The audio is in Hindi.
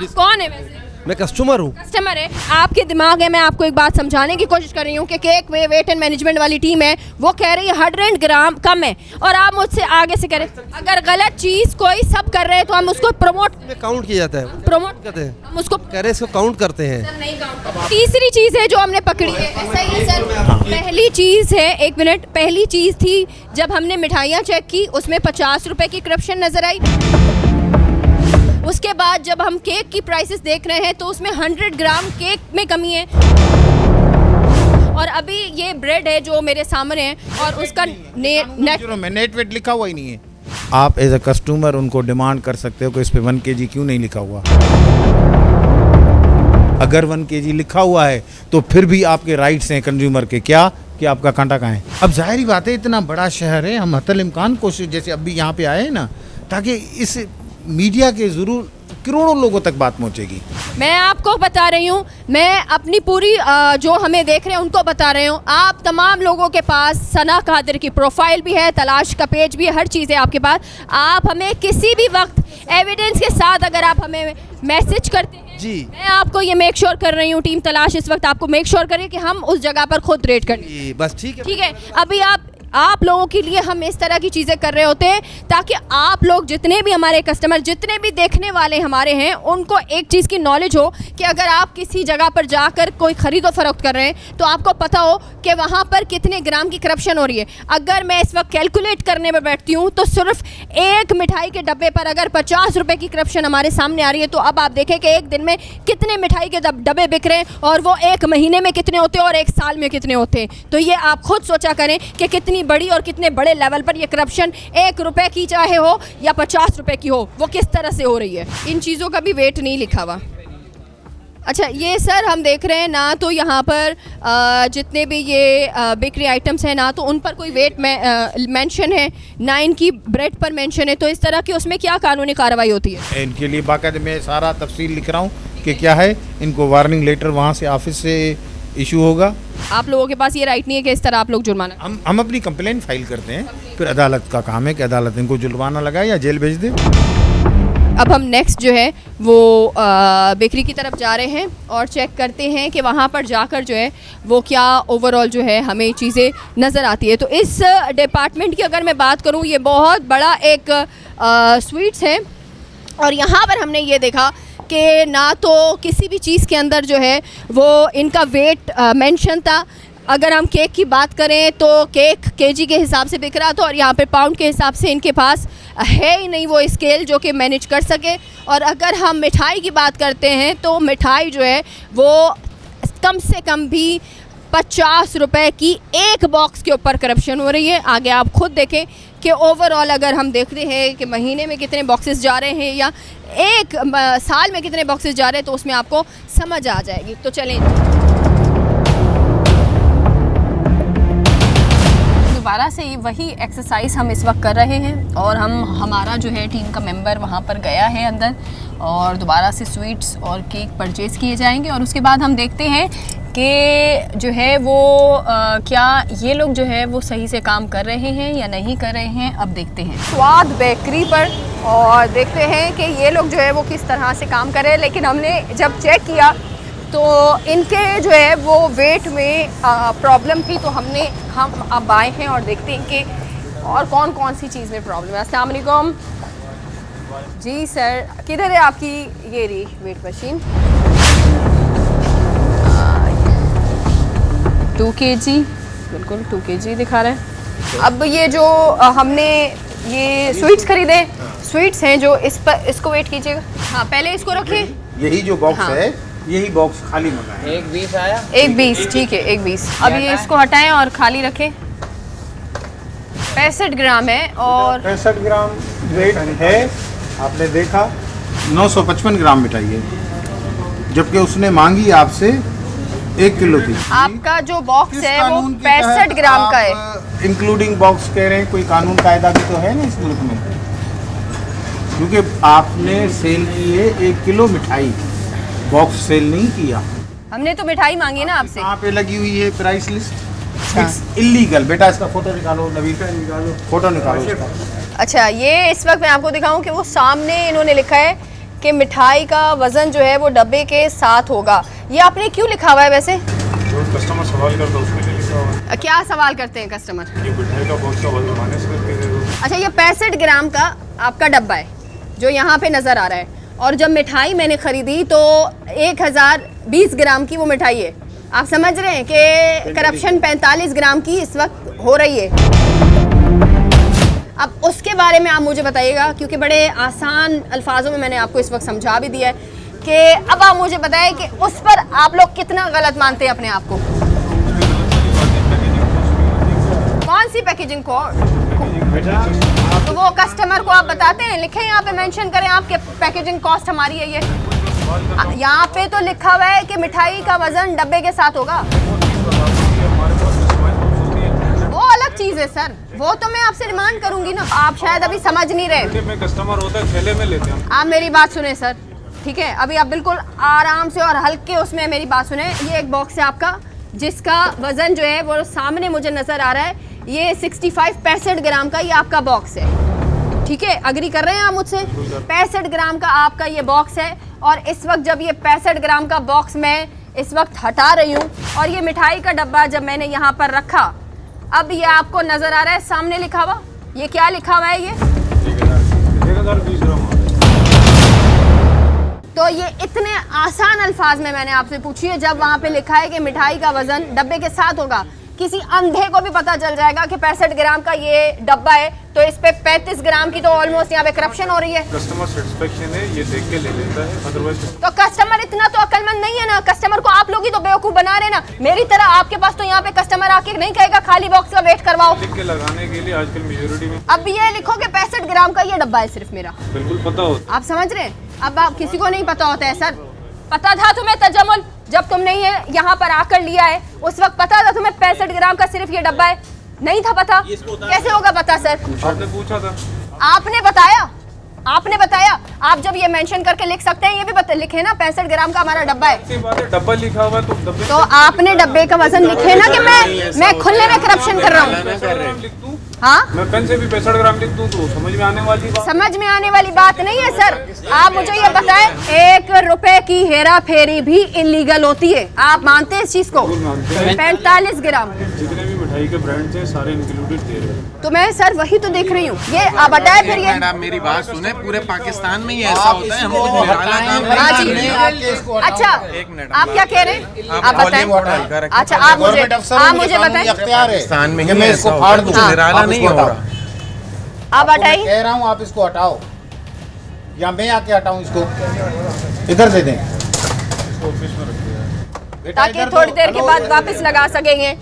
कौन है वैसे? मैं कस्टमर हूँ। कस्टमर है। आपके दिमाग है, मैं आपको एक बात समझाने की कोशिश कर रही हूँ कि केक में वेट एंड मैनेजमेंट वाली टीम है, वो कह रही है 100 ग्राम कम है, और आप मुझसे आगे से कह रहे हैं अगर गलत चीज़ कोई सब कर रहे हैं तो हम उसको प्रमोट काउंट किया जाता है, प्रमोट करते हैं, हम उसको कह रहे हैं इसको काउंट करते हैं। सर नहीं काउंट। तीसरी चीज़ है जो हमने पकड़ी है, ऐसा ही है सर। पहली चीज़ है, एक मिनट, पहली चीज़ थी जब हमने मिठाइयाँ चेक की उसमें 50 रुपए की करप्शन नजर आई। उसके बाद जब हम केक की प्राइसेस देख रहे हैं तो उसमें 100 ग्राम केक में कमी है। और अभी ये ब्रेड है जो मेरे सामने है और उसका नेट वेट लिखा हुआ ही नहीं है। आप एज अ कस्टमर उनको डिमांड कर सकते हो कि इस पे 1 kg क्यों नहीं लिखा हुआ। अगर 1 kg लिखा हुआ है तो फिर भी आपके राइट्स हैं कंज्यूमर के, क्या कि आपका कांटा कहाँ है। अब जाहिर बात है इतना बड़ा शहर है, हम हतल इम्कान कोशिश जैसे अभी यहाँ पे आए हैं ना, ताकि इस मीडिया के ज़रूर करोड़ों लोगों तक बात पहुँचेगी। मैं आपको बता रही हूँ, मैं अपनी पूरी जो हमें देख रहे हैं उनको बता रही हूँ, आप तमाम लोगों के पास सना कादिर की प्रोफाइल भी है, तलाश का पेज भी है, हर चीज़ है आपके पास। आप हमें किसी भी वक्त एविडेंस के साथ अगर आप हमें मैसेज करते हैं जी, मैं आपको ये मेक श्योर कर रही हूँ, टीम तलाश इस वक्त आपको मेक श्योर करें कि हम उस जगह पर खुद रेड करें। बस ठीक है। ठीक है, अभी आप लोगों के लिए हम इस तरह की चीज़ें कर रहे होते हैं ताकि आप लोग जितने भी हमारे कस्टमर, जितने भी देखने वाले हमारे हैं, उनको एक चीज़ की नॉलेज हो कि अगर आप किसी जगह पर जाकर कोई ख़रीदो फरोख्त कर रहे हैं तो आपको पता हो कि वहाँ पर कितने ग्राम की करप्शन हो रही है। अगर मैं इस वक्त कैलकुलेट करने में बैठती हूँ तो सिर्फ एक मिठाई के डब्बे पर अगर 50 रुपये की करप्शन हमारे सामने आ रही है तो अब आप देखें कि एक दिन में कितने मिठाई के डब्बे बिक रहे हैं और वो एक महीने में कितने होते हैं और एक साल में कितने होते हैं। तो ये आप खुद सोचा करें कि कितनी बड़ी और कितने बड़े लेवल पर ये करप्शन 1 रुपए की चाहे हो या 50 रुपए की हो, वो किस तरह से हो रही है। इन चीज़ों का भी वेट नहीं लिखा हुआ। अच्छा, ये सर हम देख रहे हैं ना, तो यहाँ पर जितने भी ये बेकरी आइटम्स हैं ना, तो उन पर कोई वेट मेंशन है, 9 की ब्रेड पर मेंशन है, तो इस तरह की उसमें क्या कानूनी कार्रवाई होती है? इनके लिए बाकायदा मैं सारा तफसील लिख रहा हूँ कि क्या है, इनको वार्निंग लेटर वहाँ से ऑफिस से इशू होगा। आप लोगों के पास ये राइट नहीं है कि इस तरह आप लोग जुर्माना? हम अपनी कंप्लेन फाइल करते हैं, फिर अदालत का काम है कि अदालत इनको जुर्माना लगाए या जेल भेज दे। अब हम नेक्स्ट जो है वो बेकरी की तरफ जा रहे हैं और चेक करते हैं कि वहाँ पर जाकर जो है वो क्या ओवरऑल जो है हमें चीज़ें नज़र आती है। तो इस डिपार्टमेंट की अगर मैं बात करूँ, ये बहुत बड़ा एक स्वीट्स है और यहाँ पर हमने ये देखा कि ना तो किसी भी चीज़ के अंदर जो है वो इनका वेट मेंशन था। अगर हम केक की बात करें तो केक केजी के हिसाब से बिक रहा था और यहाँ पे पाउंड के हिसाब से इनके पास है ही नहीं वो स्केल जो कि मैनेज कर सके। और अगर हम मिठाई की बात करते हैं तो मिठाई जो है वो कम से कम भी 50 रुपए की एक बॉक्स के ऊपर करप्शन हो रही है। आगे आप खुद देखें कि ओवरऑल अगर हम देखते हैं कि महीने में कितने बॉक्सेस जा रहे हैं या एक साल में कितने बॉक्सेस जा रहे हैं तो उसमें आपको समझ आ जाएगी। तो चलें, दोबारा से वही एक्सरसाइज हम इस वक्त कर रहे हैं और हमारा जो है टीम का मेंबर वहाँ पर गया है अंदर और दोबारा से स्वीट्स और केक परचेज़ किए जाएंगे और उसके बाद हम देखते हैं कि जो है वो क्या ये लोग जो है वो सही से काम कर रहे हैं या नहीं कर रहे हैं। अब देखते हैं स्वाद बेकरी पर और देखते हैं कि ये लोग जो है वो किस तरह से काम कर रहे हैं। लेकिन हमने जब चेक किया तो इनके जो है वो वेट में प्रॉब्लम थी, तो हम अब आए हैं और देखते हैं कि और कौन कौन सी चीज़ में प्रॉब्लम है। अस्सलाम वालेकुम जी सर, किधर है आपकी ये रही वेट मशीन? 2 kg, बिल्कुल 2 kg दिखा रहा है। अब ये जो हमने ये स्वीट्स खरीदे, स्वीट्स हैं जो इसको वेट कीजिएगा। हाँ, पहले इसको रखिए। यही जो बॉक्स है, यही बॉक्स खाली मंगा है। 1.20 आया, 1.20, ठीक है 1.20। अब ये इसको हटाएं और खाली रखें। 65 ग्राम है और 65 ग्राम वेट है। आपने देखा 955 ग्राम मिठाई है, जबकि उसने मांगी आपसे 1 किलो थी। आपका जो बॉक्स है वो 65 ग्राम का है, इंक्लूडिंग बॉक्स कह रहे हैं। कोई कानून कायदा भी तो है ना इस मुल्क में, क्योंकि आपने सेल की है 1 किलो मिठाई, बॉक्स सेल नहीं किया। हमने तो मिठाई मांगी ना आपसे। यहाँ पे लगी हुई है प्राइस लिस्ट, इट्स इलीगल। बेटा इसका फोटो निकालो, नबी का निकालो, फोटो निकालो इसका। अच्छा, ये इस वक्त मैं आपको दिखाऊं कि वो सामने इन्होंने लिखा है कि मिठाई का वज़न जो है वो डब्बे के साथ होगा। ये आपने क्यों लिखा हुआ है वैसे? जो कस्टमर सवाल करता है उसके लिए लिखा हुआ है। क्या सवाल करते हैं कस्टमर? ये मिठाई का बॉक्स का वजन माइनस करके दे दो। अच्छा, ये 65 ग्राम का आपका डब्बा है जो यहाँ पे नज़र आ रहा है, और जब मिठाई मैंने ख़रीदी तो 1020 ग्राम की वो मिठाई है। आप समझ रहे हैं कि करप्शन 45 ग्राम की इस वक्त हो रही है। अब उसके बारे में आप मुझे बताइएगा, क्योंकि बड़े आसान अल्फाजों में मैंने आपको इस वक्त समझा भी दिया है कि अब आप मुझे बताएं कि उस पर आप लोग कितना गलत मानते हैं अपने आप को। कौन सी पैकेजिंग को? तो वो कस्टमर को आप बताते हैं, लिखें यहाँ पे, मेंशन करें आपके पैकेजिंग कॉस्ट हमारी है ये। यहाँ पे तो लिखा हुआ है कि मिठाई का वजन डब्बे के साथ होगा। वो अलग चीज़ है सर, वो तो मैं आपसे डिमांड करूंगी ना। आप शायद अभी समझ नहीं रहे। में कस्टमर होता है थैले में लेते हैं। आप मेरी बात सुने सर, ठीक है? अभी आप बिल्कुल आराम से और हल्के उसमें मेरी बात सुने। ये एक बॉक्स है आपका जिसका वज़न जो है वो सामने मुझे नज़र आ रहा है। ये 65 ग्राम का ये आपका बॉक्स है, ठीक है? अग्री कर रहे हैं आप मुझसे? 65 ग्राम का आपका ये बॉक्स है, और इस वक्त जब ये 65 ग्राम का बॉक्स मैं इस वक्त हटा रही हूँ, और ये मिठाई का डब्बा जब मैंने यहाँ पर रखा, अब ये आपको नज़र आ रहा है सामने लिखा हुआ। ये क्या लिखा हुआ है? ये 1020 ग्राम। तो ये इतने आसान अल्फाज में मैंने आपसे पूछी है, जब वहाँ पे लिखा है कि मिठाई का वजन डब्बे के साथ होगा, किसी अंधे को भी पता चल जाएगा कि 65 ग्राम का ये डब्बा है, तो इस पे 35 ग्राम की तो ऑलमोस्ट यहाँ पे करप्शन हो रही है। कस्टमर सेटिस्फेक्शन है, ये देख के ले लेता है, अदरवाइज तो कस्टमर इतना तो अक्लमंद नहीं है ना, कस्टमर को आप लोग ही तो बेवकूफ बना रहे ना। मेरी तरह आपके पास तो यहाँ पे कस्टमर आके नहीं कहेगा खाली बॉक्स का वेट करवाओ। लिख के लगाने के लिए आजकल मेजोरिटी में अब ये लिखो कि 65 ग्राम का ये डब्बा है सिर्फ मेरा। बिल्कुल पता होता आप समझ रहे हैं? अब आप किसी को नहीं पता होता है सर। पता था तुम्हें तजम्मुल, जब तुमने ये यहाँ पर आकर लिया है उस वक्त पता था तुम्हें 65 ग्राम का सिर्फ ये डब्बा है? नहीं था पता। कैसे होगा पता सर? है। आपने पूछा था। आपने बताया, आपने बताया। आप जब ये मेंशन करके लिख सकते हैं, ये भी लिखे ना 65 ग्राम का हमारा डब्बा है। ऐसी बात है, डब्बा लिखा हुआ है तो डब्बे तो आपने डब्बे का वजन लिखे ना कि मैं खुले में करप्शन कर रहा हूँ। लिख दूं, हाँ, मैं पेन से भी 65 ग्राम लिख दूं तो समझ में आने वाली बात। समझ में आने वाली बात नहीं है सर। आप मुझे ये बताएं, 1 रुपए की हेरा फेरी भी इलीगल होती है, आप मानते हैं इस चीज को? 45 ग्राम जितने भी मिठाई के ब्रांड्स हैं सारे इंक्लूडेड दे रहे हैं। तो मैं सर वही तो देख रही हूँ। ये आप बताए फिर ये। आप मेरी बात सुने, पूरे पाकिस्तान में ही ऐसा होता है। हम कुछ निराला काम नहीं हाँ कर जी। रहे हैं। अच्छा, एक मिनट, आप क्या कह रहे हैं? आप आप बताएं। वॉल्यूम हल्का रखें। अच्छा, आप मुझे बताएं। पाकिस्तान में ही मैं ऐसा इसको होता फाड़ है, कुछ दूं। निराला आप नहीं इसको हो हटाओ। रहा। आप हटाइए। कह रहा हूँ आप इसको हटाओ, या मैं आके हटाऊं इसको? इधर दे दें बेटा, ताकि इधर थोड़ी दो। देर के हेलो, बाद वापस लगा सकेंगे।